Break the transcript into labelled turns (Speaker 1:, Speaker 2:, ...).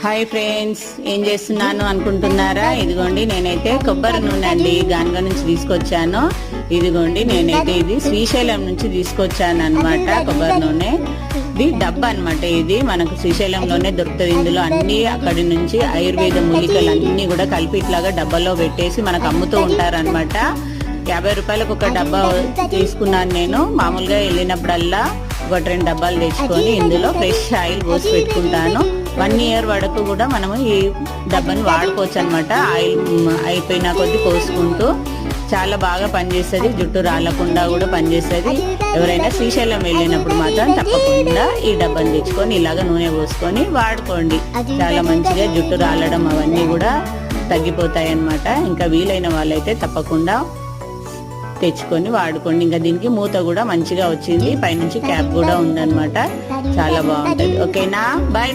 Speaker 1: Hi friends, ఏం చేస్తున్నాను అనుకుంటున్నారా? ఇదిగోండి, నేనైతే కొబ్బరి నూనె అండి గాన్గా నుంచి తీసుకొచ్చాను. ఇదిగోండి, నేనైతే ఇది శ్రీశైలం నుంచి తీసుకొచ్చాను అనమాట. కొబ్బరి నూనె ఇది డబ్బా అనమాట. ఇది మనకు శ్రీశైలంలోనే దొరుకుతుంది. ఇందులో అన్ని అక్కడి నుంచి ఆయుర్వేద మూలికలు అన్ని కూడా కలిపి ఇట్లాగా డబ్బాలో పెట్టేసి మనకు అమ్ముతూ ఉంటారనమాట. 50 రూపాయలకు ఒక డబ్బా తీసుకున్నాను నేను. మామూలుగా వెళ్ళినప్పుడల్లా 1-2 డబ్బాలు తెచ్చుకొని ఇందులో ఫ్రెష్ ఆయిల్ పోసి పెట్టుకుంటాను. 1 ఇయర్ వరకు కూడా మనము ఈ డబ్బాని వాడుకోవచ్చు అనమాట. ఆయిల్ అయిపోయిన కొద్ది పోసుకుంటూ చాలా బాగా పనిచేస్తుంది. జుట్టు రాలకుండా కూడా పనిచేస్తుంది. ఎవరైనా శ్రీశైలం వెళ్ళినప్పుడు మాత్రం తప్పకుండా ఈ డబ్బాని తెచ్చుకొని ఇలాగ నూనె పోసుకొని వాడుకోండి. చాలా మంచిగా జుట్టు రాలడం అవన్నీ కూడా తగ్గిపోతాయి అన్నమాట. ఇంకా వీలైన వాళ్ళైతే తప్పకుండా తెచ్చుకొని వాడుకోండి. ఇంకా దీనికి మూత కూడా మంచిగా వచ్చింది. పైనుంచి క్యాప్ కూడా ఉందన్నమాట. చాలా బాగుంటుంది. ఓకేనా? బాయ్.